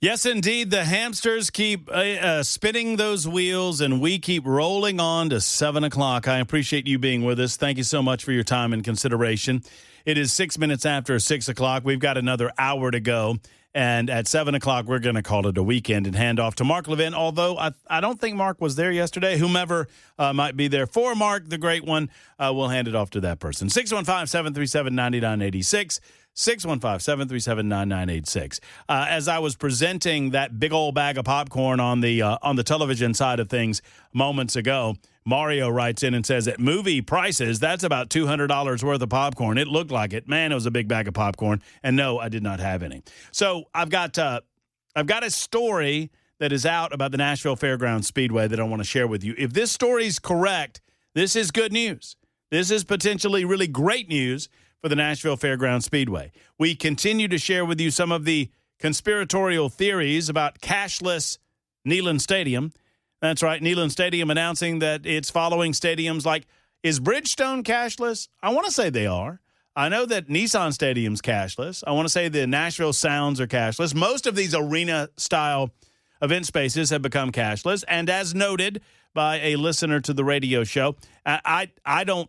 Yes, indeed. The hamsters keep spinning those wheels, and we keep rolling on to 7 o'clock. I appreciate you being with us. Thank you so much for your time and consideration. It is 6 minutes after 6 o'clock. We've got another hour to go. And at 7 o'clock, we're going to call it a weekend and hand off to Mark Levin, although I don't think Mark was there yesterday. Whomever might be there for Mark, the great one, we'll hand it off to that person. 615-737-9986. 615-737-9986. As I was presenting that big old bag of popcorn on the television side of things moments ago, Mario writes in and says, at movie prices, that's about $200 worth of popcorn. It looked like it. Man, it was a big bag of popcorn. And no, I did not have any. So I've got a story that is out about the Nashville Fairgrounds Speedway that I want to share with you. If this story is correct, this is good news. This is potentially really great news for the Nashville Fairgrounds Speedway. We continue to share with you some of the conspiratorial theories about cashless Neyland Stadium. That's right, Neyland Stadium announcing that it's following stadiums like, is Bridgestone cashless? I want to say they are. I know that Nissan Stadium's cashless. I want to say the Nashville Sounds are cashless. Most of these arena-style event spaces have become cashless. And as noted by a listener to the radio show, I don't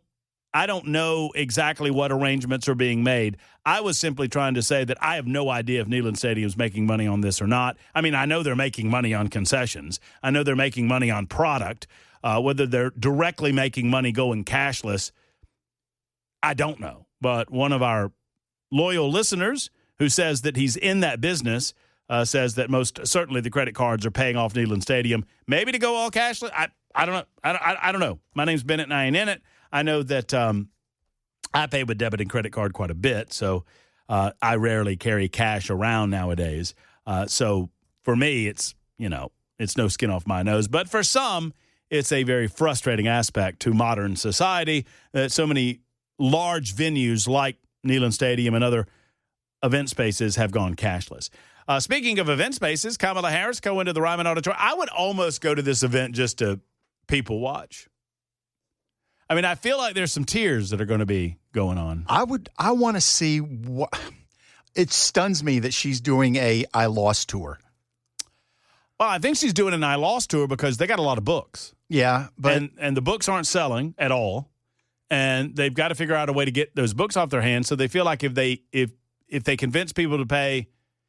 know exactly what arrangements are being made. I was simply trying to say that I have no idea if Neyland Stadium's making money on this or not. I mean, I know they're making money on concessions. I know they're making money on product. Whether they're directly making money going cashless, I don't know. But one of our loyal listeners who says that he's in that business says that most certainly the credit cards are paying off Neyland Stadium. Maybe to go all cashless? I don't know. I don't know. My name's Bennett and I ain't in it. I know that I pay with debit and credit card quite a bit, so I rarely carry cash around nowadays. So for me, it's no skin off my nose. But for some, it's a very frustrating aspect to modern society that so many large venues like Neyland Stadium and other event spaces have gone cashless. Speaking of event spaces, Kamala Harris going to the Ryman Auditorium. I would almost go to this event just to people watch. I mean, I feel like there's some tears that are going to be going on. I want to see what. It stuns me that she's doing a I Lost tour. Well, I think she's doing an I Lost tour because they got a lot of books. Yeah, but and the books aren't selling at all, and they've got to figure out a way to get those books off their hands. So they feel like if they convince people to pay,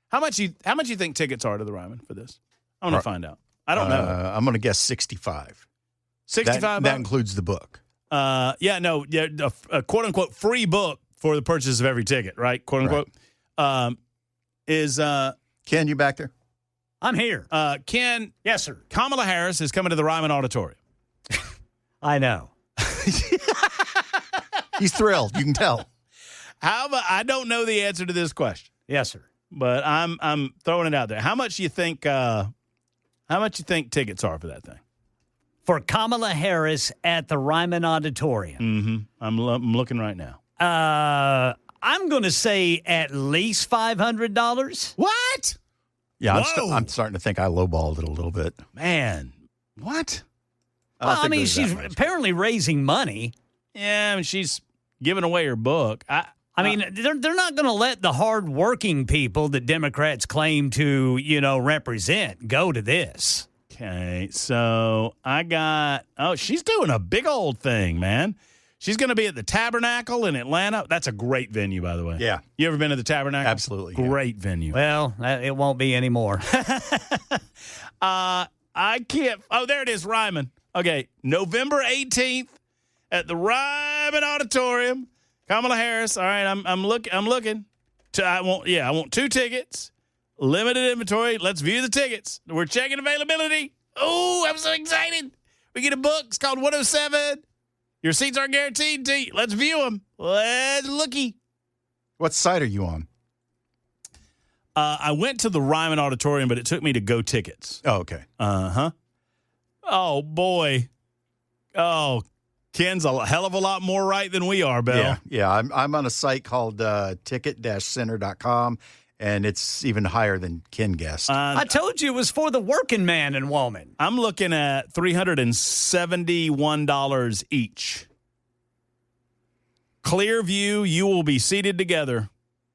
how much you think tickets are to the Ryman for this? I want to find out. I don't know. I'm going to guess 65. 65. That includes the book. A quote unquote free book for the purchase of every ticket, right? Quote unquote. Right. Ken, you back there? I'm here. Ken. Yes, sir. Kamala Harris is coming to the Ryman Auditorium. I know. He's thrilled. You can tell. I don't know the answer to this question. Yes, sir. But I'm throwing it out there. How much you think tickets are for that thing? For Kamala Harris at the Ryman Auditorium. Mm-hmm. I'm looking right now. I'm going to say at least $500. What? Yeah, I'm starting to think I lowballed it a little bit. Man, what? I mean, she's apparently raising money. Yeah, I mean, she's giving away her book. I mean, they're not going to let the hardworking people that Democrats claim to, represent go to this. Okay, so she's doing a big old thing, man. She's going to be at the Tabernacle in Atlanta. That's a great venue, by the way. Yeah. You ever been to the Tabernacle? Absolutely. Great venue. Well, it won't be anymore. I can't. Oh, there it is, Ryman. Okay, November 18th at the Ryman Auditorium. Kamala Harris. All right, I'm looking. I want 2 tickets. Limited inventory. Let's view the tickets. We're checking availability. Oh, I'm so excited. We get a book. It's called 107. Your seats aren't guaranteed to you. Let's view them. Let's looky. What site are you on? I went to the Ryman Auditorium, but it took me to Go Tickets. Oh, okay. Uh-huh. Oh, boy. Oh, Ken's a hell of a lot more right than we are, Bill. Yeah. I'm on a site called ticket-center.com. And it's even higher than Ken guessed. I told you it was for the working man and woman. I'm looking at $371 each. Clear view, you will be seated together.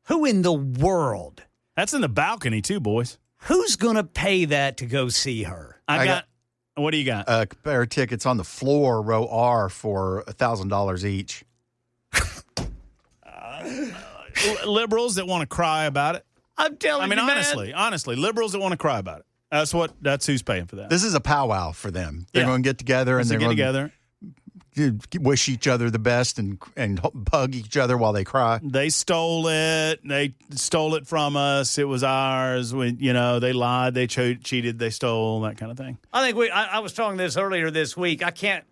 Who in the world? That's in the balcony, too, boys. Who's going to pay that to go see her? I got. What do you got? A pair of tickets on the floor, row R, for $1,000 each. Liberals that want to cry about it. I'm telling you, man. honestly, liberals that want to cry about it. That's who's paying for that. This is a powwow for them. They're going to get together and they're going together. Wish each other the best and hug each other while they cry. They stole it. They stole it from us. It was ours. They lied. They cheated. They stole, that kind of thing. I think I was talking this earlier this week. I can't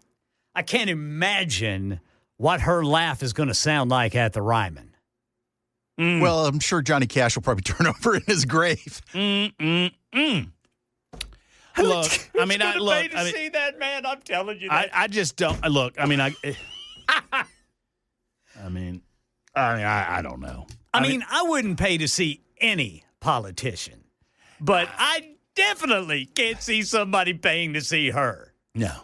imagine what her laugh is going to sound like at the Ryman. Well, I'm sure Johnny Cash will probably turn over in his grave. Look, see that, man. I'm telling you that. I just don't look. I don't know. I wouldn't pay to see any politician, but I definitely can't see somebody paying to see her. No.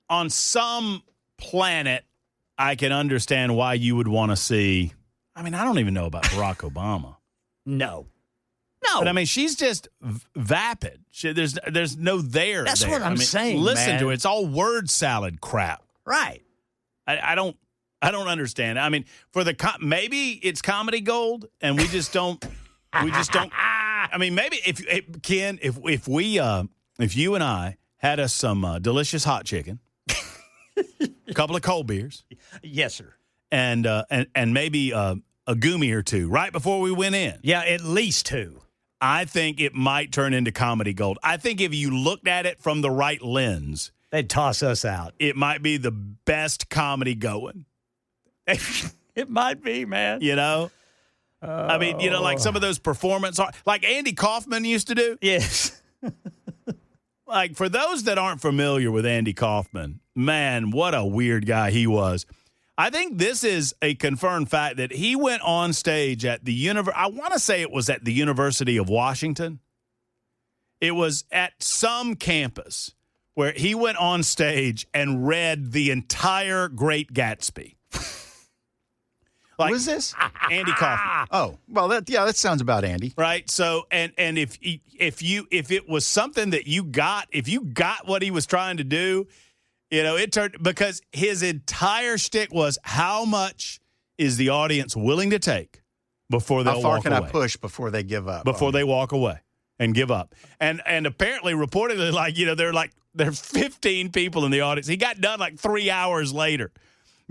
On some planet, I can understand why you would want to see. I don't even know about Barack Obama. No. But she's just vapid. There's no there. That's there. what I'm saying. Listen man. to it. It's all word salad crap. Right. I don't understand. For maybe it's comedy gold, and we just don't. Maybe if you and I had us some delicious hot chicken, a couple of cold beers, yes, sir, and maybe a gummy or two right before we went in. Yeah, at least two. I think it might turn into comedy gold. I think if you looked at it from the right lens, they'd toss us out. It might be the best comedy going. It might be, man. Like some of those performance art, like Andy Kaufman used to do. Yes. Like, for those that aren't familiar with Andy Kaufman, man, what a weird guy he was. I think this is a confirmed fact that he went on stage at I want to say it was at the University of Washington. It was at some campus where he went on stage and read the entire Great Gatsby. Who is this? Andy Kaufman. Oh, well, that sounds about Andy. Right. So, and if it was something that if you got what he was trying to do, it turned, because his entire shtick was, how much is the audience willing to take before they'll walk away? How far can I push before they give up? Before they walk away and give up. And apparently, reportedly, there's 15 people in the audience. He got done like 3 hours later.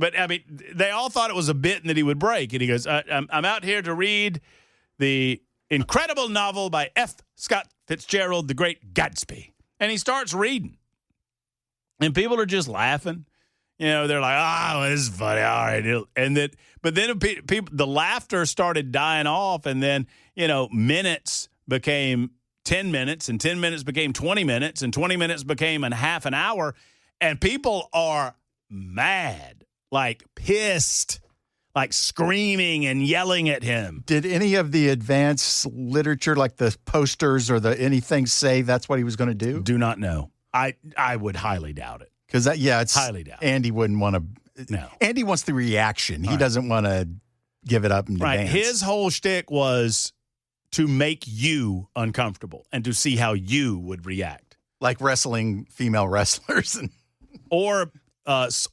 But, they all thought it was a bit and that he would break. And he goes, I'm out here to read the incredible novel by F. Scott Fitzgerald, The Great Gatsby. And he starts reading. And people are just laughing. They're like, oh, this is funny. All right. But then the laughter started dying off. And then, minutes became 10 minutes. And 10 minutes became 20 minutes. And 20 minutes became a half an hour. And people are mad. Like pissed, like screaming and yelling at him. Did any of the advanced literature, like the posters or anything, say that's what he was going to do? Do not know. I would highly doubt it. Because it's highly doubt. Andy wouldn't want to. No. Andy wants the reaction. He doesn't want to give it up and dance. His whole shtick was to make you uncomfortable and to see how you would react, like wrestling female wrestlers, or.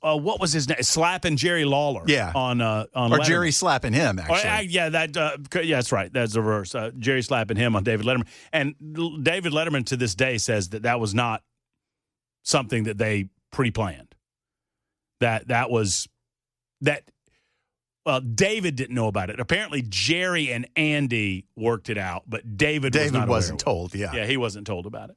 What was his name? Slapping Jerry Lawler. Yeah. On or Letterman. Jerry slapping him, actually. That's right. That's the reverse. Jerry slapping him on David Letterman. And David Letterman to this day says that was not something that they pre-planned. That was David didn't know about it. Apparently Jerry and Andy worked it out, but David wasn't told. Yeah. Yeah, he wasn't told about it.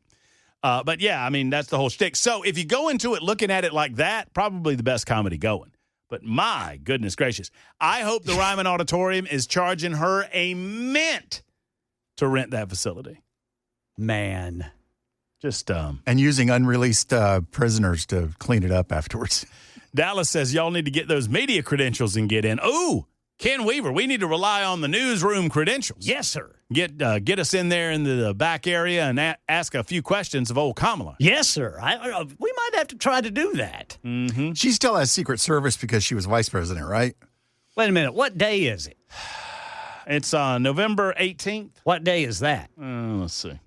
But, yeah, that's the whole shtick. So if you go into it looking at it like that, probably the best comedy going. But my goodness gracious, I hope the Ryman Auditorium is charging her a mint to rent that facility. Man. Just and using unreleased prisoners to clean it up afterwards. Dallas says y'all need to get those media credentials and get in. Ooh, Ken Weaver, we need to rely on the newsroom credentials. Yes, sir. Get us in there in the back area and ask a few questions of old Kamala. Yes, sir. We might have to try to do that. Mm-hmm. She still has Secret Service because she was vice president, right? Wait a minute. What day is it? It's November 18th. What day is that? Let's see.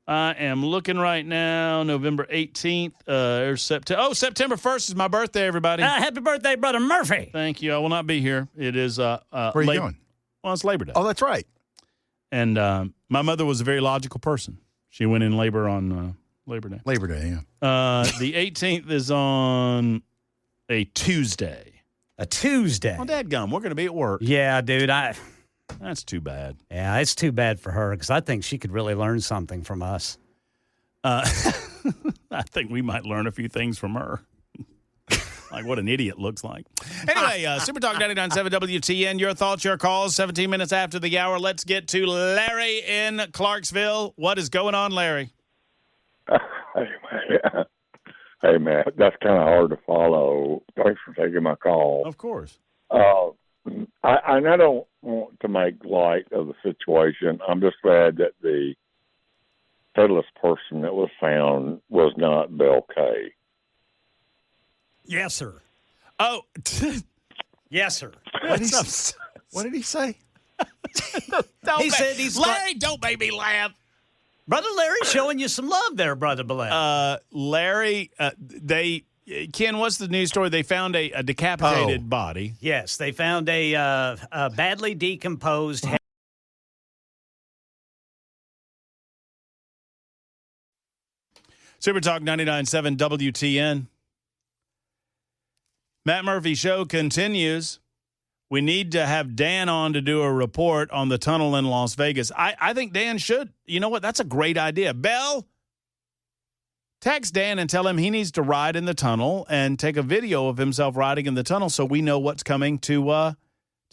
I am looking right now. November 18th. September 1st is my birthday, everybody. Happy birthday, Brother Murphy. Thank you. I will not be here. It is. Where are you going? Well, it's Labor Day. Oh, that's right. And my mother was a very logical person. She went in labor on Labor Day. Labor Day, yeah. The 18th is on a Tuesday. A Tuesday. Well, dadgum, we're going to be at work. Yeah, dude. That's too bad. Yeah, it's too bad for her because I think she could really learn something from us. I think we might learn a few things from her. Like what an idiot looks like. Anyway, Super Talk 99.7 WTN. Your thoughts, your calls, 17 minutes after the hour. Let's get to Larry in Clarksville. What is going on, Larry? Hey, man, that's kind of hard to follow. Thanks for taking my call. Of course. I don't want to make light of the situation. I'm just glad that the headless person that was found was not Bill Kay. Yes, sir. Oh. Yes, sir. What did he say? He said he's Larry, don't make me laugh. Brother Larry's showing you some love there, Brother Belay. Larry, Ken, what's the news story? They found a decapitated body. Yes, they found a badly decomposed head. Super Talk 99.7 WTN. Matt Murphy Show continues. We need to have Dan on to do a report on the tunnel in Las Vegas. I think Dan should. You know what? That's a great idea. Bell, text Dan and tell him he needs to ride in the tunnel and take a video of himself riding in the tunnel so we know what's coming to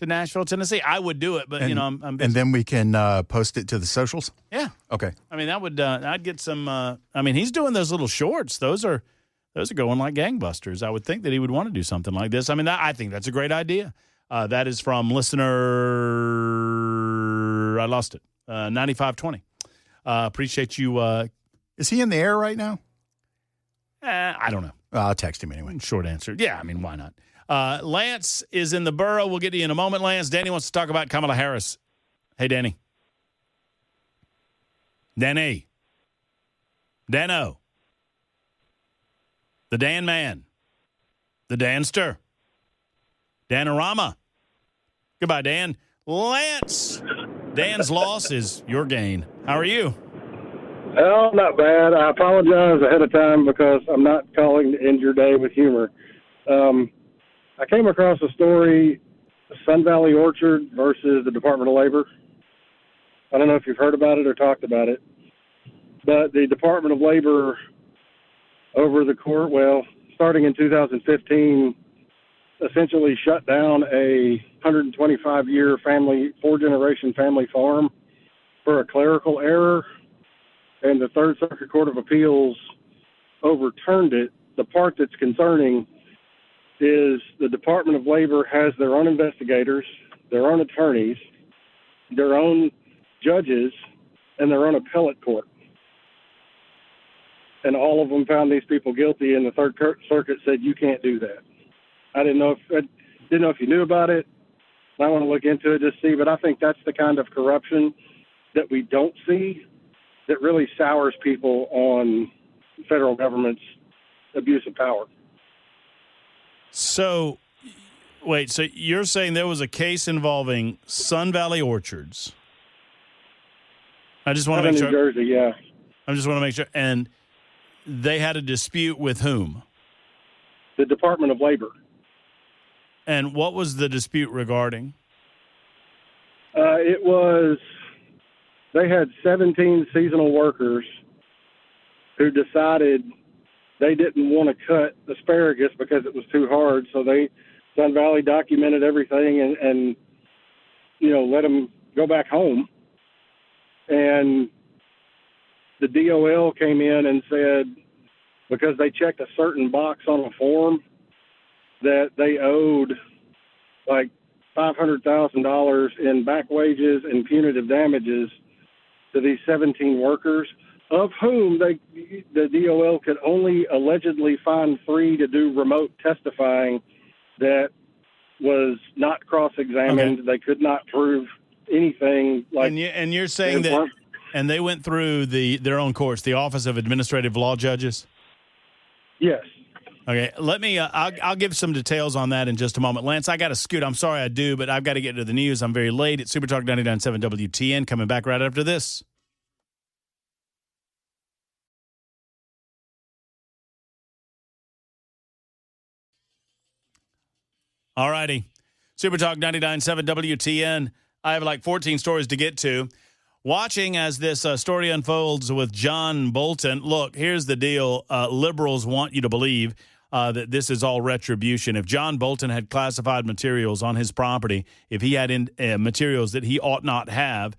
Nashville, Tennessee. I would do it, but, I'm busy. And then we can post it to the socials? Yeah. Okay. I mean, that would I'd get some he's doing those little shorts. Those are going like gangbusters. I would think that he would want to do something like this. I mean, I think that's a great idea. That is from listener, I lost it, 9520. Appreciate you. Is he in the air right now? I don't know. I'll text him anyway. Short answer. Yeah, I mean, why not? Lance is in the borough. We'll get to you in a moment, Lance. Danny wants to talk about Kamala Harris. Hey, Danny. Danny. Dano. The Dan Man. The Danster. Danorama. Goodbye, Dan. Lance. Dan's loss is your gain. How are you? Oh, not bad. I apologize ahead of time because I'm not calling to end your day with humor. I came across a story, Sun Valley Orchard versus the Department of Labor. I don't know if you've heard about it or talked about it, but the Department of Labor over the court, starting in 2015, essentially shut down a 125-year four-generation family farm for a clerical error, and the Third Circuit Court of Appeals overturned it. The part that's concerning is the Department of Labor has their own investigators, their own attorneys, their own judges, and their own appellate court. And all of them found these people guilty, and the Third Circuit said, you can't do that. I didn't know if you knew about it. I want to look into it to see, but I think that's the kind of corruption that we don't see that really sours people on federal government's abuse of power. So, wait, so you're saying there was a case involving Sun Valley Orchards. I just want to make sure. New Jersey, yeah. I just want to make sure. And they had a dispute with whom? The Department of Labor. And what was the dispute regarding? They had 17 seasonal workers who decided they didn't want to cut asparagus because it was too hard. So Sun Valley documented everything and let them go back home. And the DOL came in and said, because they checked a certain box on a form, that they owed like $500,000 in back wages and punitive damages to these 17 workers, of whom the DOL could only allegedly find 3 to do remote testifying that was not cross-examined. Okay. They could not prove anything. Like, and you're saying that, and they went through their own courts, the Office of Administrative Law Judges? Yes. Okay, let me. I'll give some details on that in just a moment. Lance, I got to scoot. I'm sorry I do, but I've got to get to the news. I'm very late. It's Super Talk 99.7 WTN. Coming back right after this. All righty. Super Talk 99.7 WTN. I have like 14 stories to get to. Watching as this story unfolds with John Bolton. Look, here's the deal. Liberals want you to believe that this is all retribution. If John Bolton had classified materials on his property, if he had materials that he ought not have,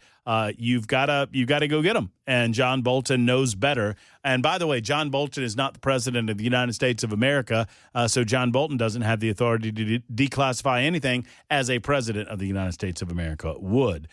you've got to go get them. And John Bolton knows better. And by the way, John Bolton is not the president of the United States of America, so John Bolton doesn't have the authority to declassify anything as a president of the United States of America would.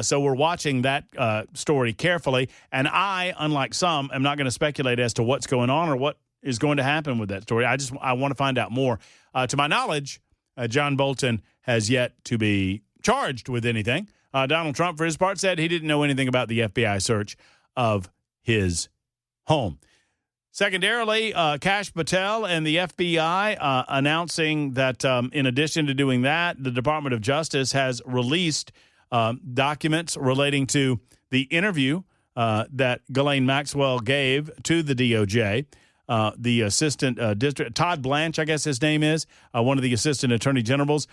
So we're watching that story carefully. And I, unlike some, am not going to speculate as to what's going on or what is going to happen with that story. I want to find out more. To my knowledge, John Bolton has yet to be charged with anything. Donald Trump, for his part, said he didn't know anything about the FBI search of his home. Secondarily, Kash Patel and the FBI announcing that in addition to doing that, the Department of Justice has released documents relating to the interview that Ghislaine Maxwell gave to the DOJ. The assistant district, Todd Blanche, I guess his name is, one of the assistant attorney generals,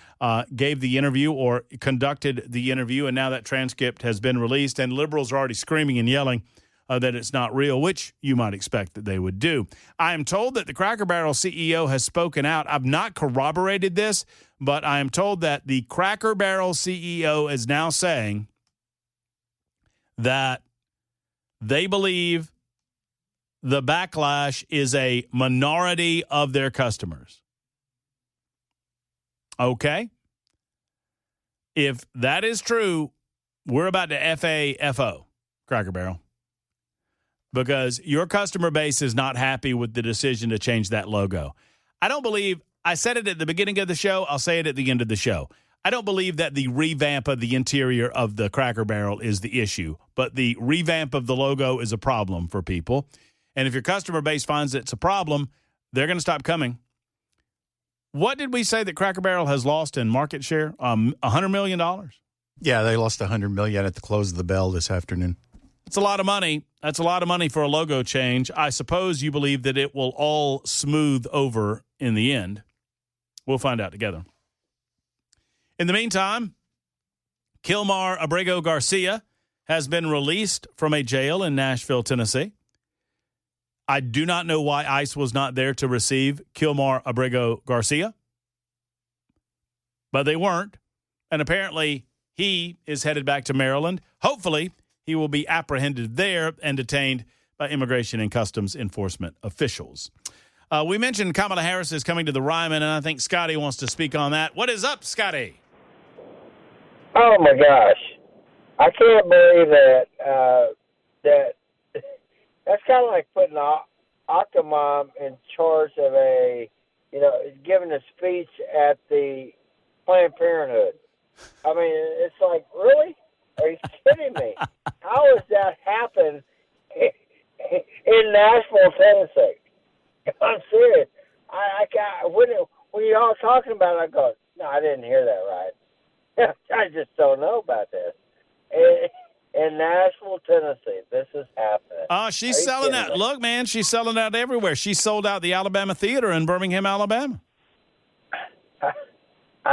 gave the interview or conducted the interview, and now that transcript has been released, and liberals are already screaming and yelling that it's not real, which you might expect that they would do. I am told that the Cracker Barrel CEO has spoken out. I've not corroborated this, but I am told that the Cracker Barrel CEO is now saying that they believe the backlash is a minority of their customers. Okay? If that is true, we're about to FAFO, Cracker Barrel, because your customer base is not happy with the decision to change that logo. I don't believe, I said it at the beginning of the show, I'll say it at the end of the show. I don't believe that the revamp of the interior of the Cracker Barrel is the issue, but the revamp of the logo is a problem for people. And if your customer base finds it's a problem, they're going to stop coming. What did we say that Cracker Barrel has lost in market share? $100 million? Yeah, they lost $100 million at the close of the bell this afternoon. It's a lot of money. That's a lot of money for a logo change. I suppose you believe that it will all smooth over in the end. We'll find out together. In the meantime, Kilmar Abrego Garcia has been released from a jail in Nashville, Tennessee. I do not know why ICE was not there to receive Kilmar Abrego Garcia, but they weren't. And apparently he is headed back to Maryland. Hopefully he will be apprehended there and detained by Immigration and Customs Enforcement officials. We mentioned Kamala Harris is coming to the Ryman, and I think Scotty wants to speak on that. What is up, Scotty? Oh, my gosh. I can't believe that that's kind of like putting Octomom in charge of giving a speech at the Planned Parenthood. I mean, it's like, really? Are you kidding me? How has that happened in Nashville, Tennessee? I'm serious. When you're all talking about it, I go, no, I didn't hear that right. I just don't know about this. In Nashville, Tennessee, this is happening. Oh, she's selling out. Look, man, she's selling out everywhere. She sold out the Alabama Theater in Birmingham, Alabama. I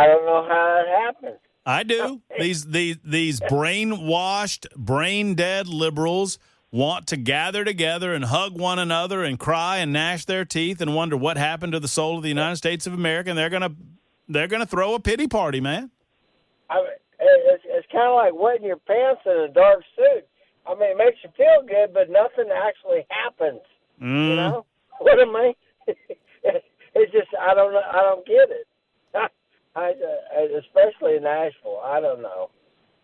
don't know how it happens. I do. These brainwashed, brain-dead liberals want to gather together and hug one another and cry and gnash their teeth and wonder what happened to the soul of the United States of America, and they're gonna throw a pity party, man. It's kind of like wetting your pants in a dark suit. I mean, it makes you feel good, but nothing actually happens. You know what I mean? It's just I don't know. I don't get it. Especially in Nashville, I don't know.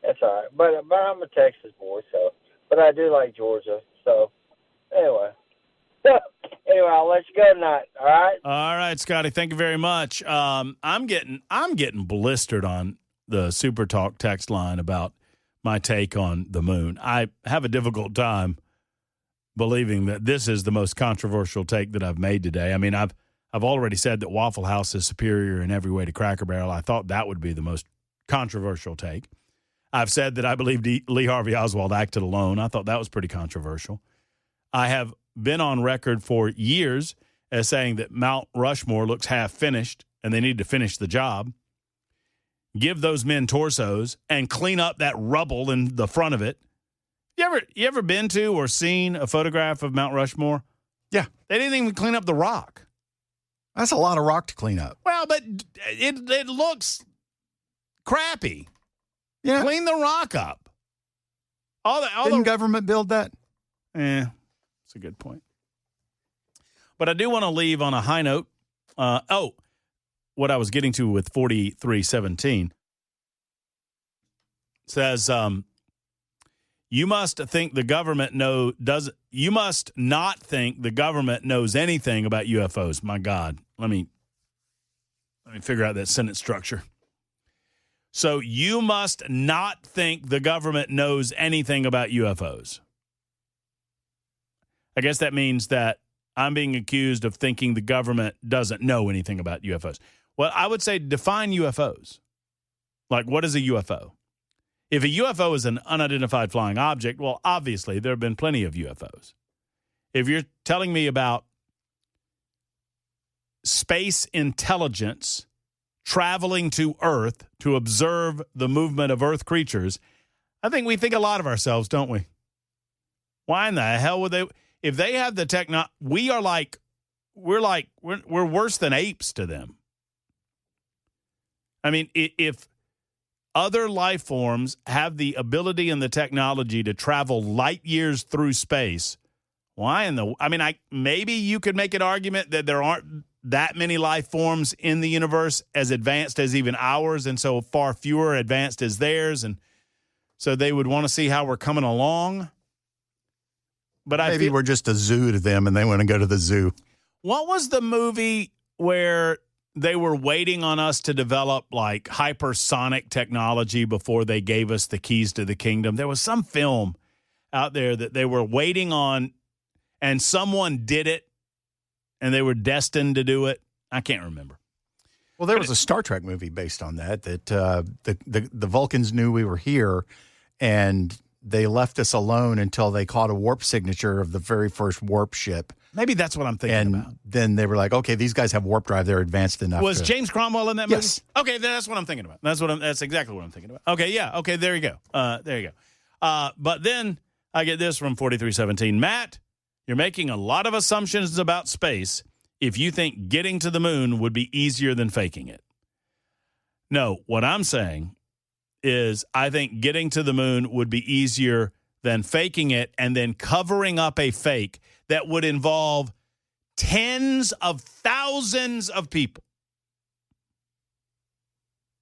That's all right. But I'm a Texas boy, but I do like Georgia. So anyway, Anyway, I'll let you go tonight. All right. All right, Scotty. Thank you very much. I'm getting blistered on the Super Talk text line about my take on the moon. I have a difficult time believing that this is the most controversial take that I've made today. I mean, I've already said that Waffle House is superior in every way to Cracker Barrel. I thought that would be the most controversial take. I've said that I believe Lee Harvey Oswald acted alone. I thought that was pretty controversial. I have been on record for years as saying that Mount Rushmore looks half finished and they need to finish the job. Give those men torsos and clean up that rubble in the front of it. You ever been to or seen a photograph of Mount Rushmore? Yeah. They didn't even clean up the rock. That's a lot of rock to clean up. Well, but it looks crappy. Yeah. Clean the rock up. Didn't government build that? That's a good point. But I do want to leave on a high note. What I was getting to with 4317 says, you must think the government you must not think the government knows anything about UFOs. My God, let me figure out that sentence structure. So you must not think the government knows anything about UFOs. I guess that means that I'm being accused of thinking the government doesn't know anything about UFOs. Well, I would say define UFOs. Like, what is a UFO? If a UFO is an unidentified flying object, well, obviously, there have been plenty of UFOs. If you're telling me about space intelligence traveling to Earth to observe the movement of Earth creatures, I think we think a lot of ourselves, don't we? Why in the hell would they? If they have the technology, we're worse than apes to them. I mean, if other life forms have the ability and the technology to travel light years through space, maybe you could make an argument that there aren't that many life forms in the universe as advanced as even ours, and so far fewer advanced as theirs, and so they would want to see how we're coming along. But maybe we're just a zoo to them, and they want to go to the zoo. What was the movie where they were waiting on us to develop like hypersonic technology before they gave us the keys to the kingdom? There was some film out there that they were waiting on, and someone did it, and they were destined to do it. I can't remember. Well, there was a Star Trek movie based on that the Vulcans knew we were here, and they left us alone until they caught a warp signature of the very first warp ship. Maybe that's what I'm thinking about. And then they were like, okay, these guys have warp drive. They're advanced enough. Was James Cromwell in that movie? Yes. Okay, that's what I'm thinking about. That's exactly what I'm thinking about. Okay, yeah. Okay, there you go. There you go. But then I get this from 4317. Matt, you're making a lot of assumptions about space if you think getting to the moon would be easier than faking it. No, what I'm saying is I think getting to the moon would be easier than faking it and then covering up a fake that would involve tens of thousands of people.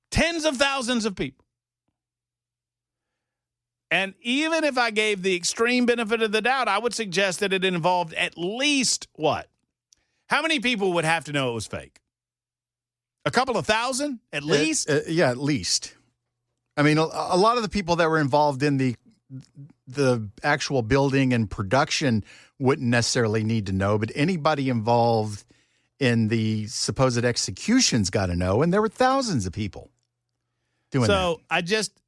Tens of thousands of people. And even if I gave the extreme benefit of the doubt, I would suggest that it involved at least what? How many people would have to know it was fake? A couple of thousand at least? Yeah, at least. I mean, a lot of the people that were involved in the actual building and production wouldn't necessarily need to know, but anybody involved in the supposed executions got to know, and there were thousands of people doing that. So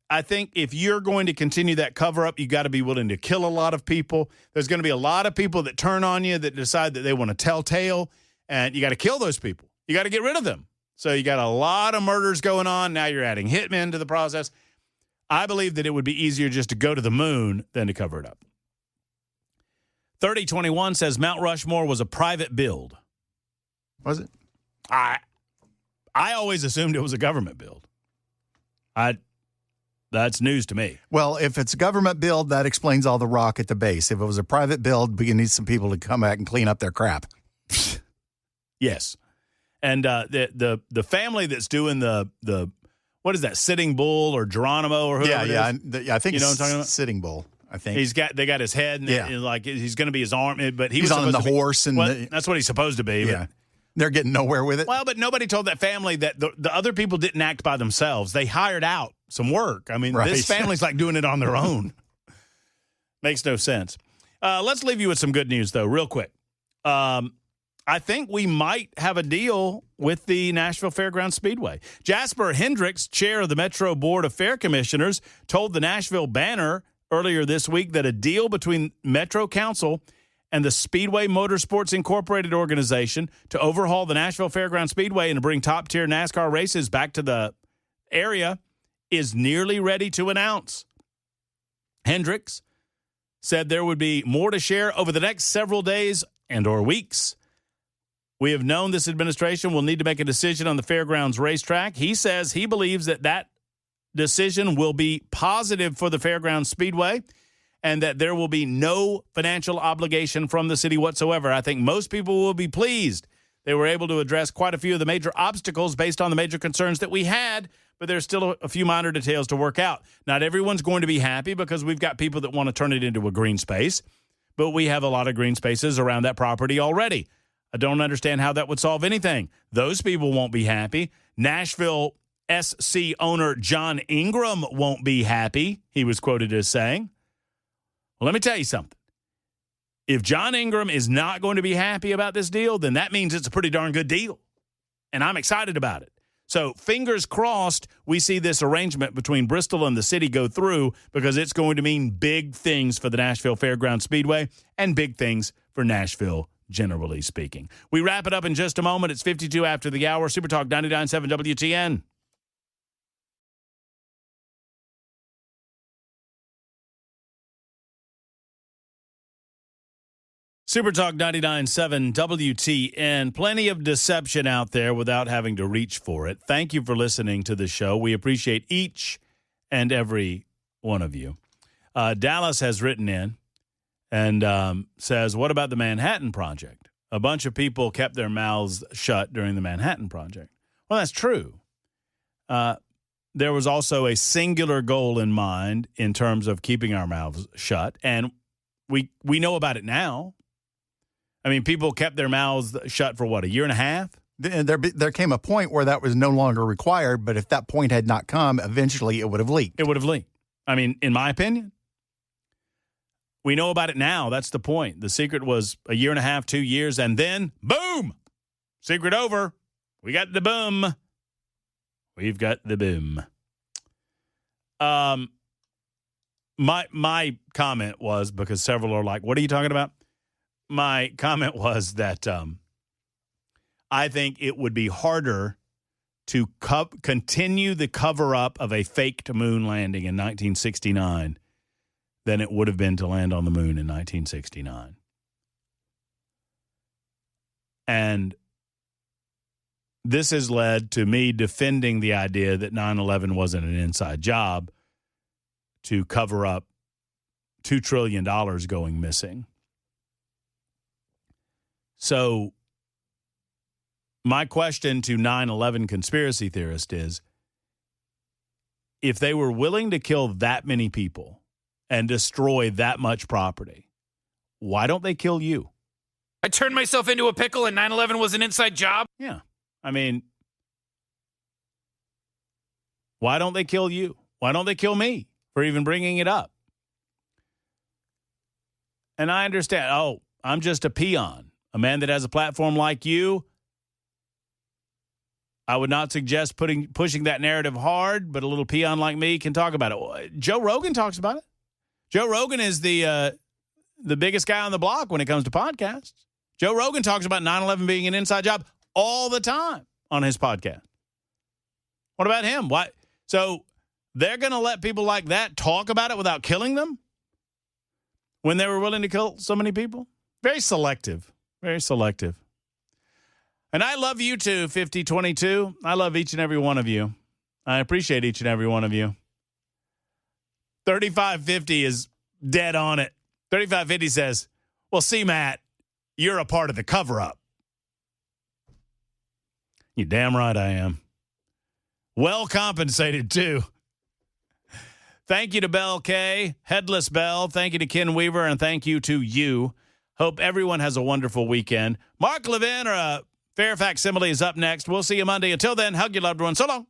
I think if you're going to continue that cover-up, you got to be willing to kill a lot of people. There's going to be a lot of people that turn on you that decide that they want to tell tale, and you got to kill those people. You got to get rid of them. So you got a lot of murders going on. Now you're adding hitmen to the process. I believe that it would be easier just to go to the moon than to cover it up. 3021 says Mount Rushmore was a private build. Was it? I always assumed it was a government build. That's news to me. Well, if it's a government build, that explains all the rock at the base. If it was a private build, you need some people to come back and clean up their crap. Yes. And the family that's doing the what is that, Sitting Bull or Geronimo or whoever I think you know what I'm talking about? Sitting Bull. I think. They got his head, and like he's going to be his arm, but he's on the horse, and that's what he's supposed to be. Yeah. But, they're getting nowhere with it. Well, but nobody told that family that the other people didn't act by themselves. They hired out some work. I mean, this family's like doing it on their own. Makes no sense. Let's leave you with some good news, though, real quick. I think we might have a deal with the Nashville Fairgrounds Speedway. Jasper Hendricks, chair of the Metro Board of Fair Commissioners, told the Nashville Banner earlier this week that a deal between Metro Council and the Speedway Motorsports Incorporated organization to overhaul the Nashville Fairgrounds Speedway and to bring top-tier NASCAR races back to the area is nearly ready to announce. Hendricks said there would be more to share over the next several days and or weeks. We have known this administration will need to make a decision on the Fairgrounds racetrack. He says he believes that decision will be positive for the Fairgrounds Speedway and that there will be no financial obligation from the city whatsoever. I think most people will be pleased. They were able to address quite a few of the major obstacles based on the major concerns that we had, but there's still a few minor details to work out. Not everyone's going to be happy because we've got people that want to turn it into a green space, but we have a lot of green spaces around that property already. I don't understand how that would solve anything. Those people won't be happy. Nashville SC owner John Ingram won't be happy, he was quoted as saying. Well, let me tell you something. If John Ingram is not going to be happy about this deal, then that means it's a pretty darn good deal. And I'm excited about it. So fingers crossed we see this arrangement between Bristol and the city go through because it's going to mean big things for the Nashville Fairgrounds Speedway and big things for Nashville, generally speaking. We wrap it up in just a moment. It's 52 after the hour. Super Talk 99.7 WTN. Super Talk 99.7 WTN. Plenty of deception out there without having to reach for it. Thank you for listening to the show. We appreciate each and every one of you. Dallas has written in and says, what about the Manhattan Project? A bunch of people kept their mouths shut during the Manhattan Project. Well, that's true. There was also a singular goal in mind in terms of keeping our mouths shut, and we know about it now. I mean, people kept their mouths shut for, what, a year and a half? There came a point where that was no longer required, but if that point had not come, eventually it would have leaked. It would have leaked. I mean, in my opinion, we know about it now. That's the point. The secret was a year and a half, 2 years, and then, boom, secret over. We got the boom. We've got the boom. My comment was, because several are like, what are you talking about? My comment was that I think it would be harder to continue the cover-up of a faked moon landing in 1969 than it would have been to land on the moon in 1969. And this has led to me defending the idea that 9/11 wasn't an inside job to cover up $2 trillion going missing. So my question to 9/11 conspiracy theorists is, if they were willing to kill that many people and destroy that much property, why don't they kill you? I turned myself into a pickle and 9/11 was an inside job? Yeah. I mean, why don't they kill you? Why don't they kill me for even bringing it up? And I understand, I'm just a peon. A man that has a platform like you, I would not suggest pushing that narrative hard, but a little peon like me can talk about it. Joe Rogan talks about it. Joe Rogan is the biggest guy on the block when it comes to podcasts. Joe Rogan talks about 9/11 being an inside job all the time on his podcast. What about him? Why? So they're going to let people like that talk about it without killing them when they were willing to kill so many people? Very selective. Very selective. And I love you too, 5022. I love each and every one of you. I appreciate each and every one of you. 3550 is dead on it. 3550 says, well, see, Matt, you're a part of the cover-up. You're damn right I am. Well compensated, too. Thank you to Bell K, Headless Bell. Thank you to Ken Weaver, and thank you to you. Hope everyone has a wonderful weekend. Mark Levin or Fairfax Simile is up next. We'll see you Monday. Until then, hug your loved ones. So long.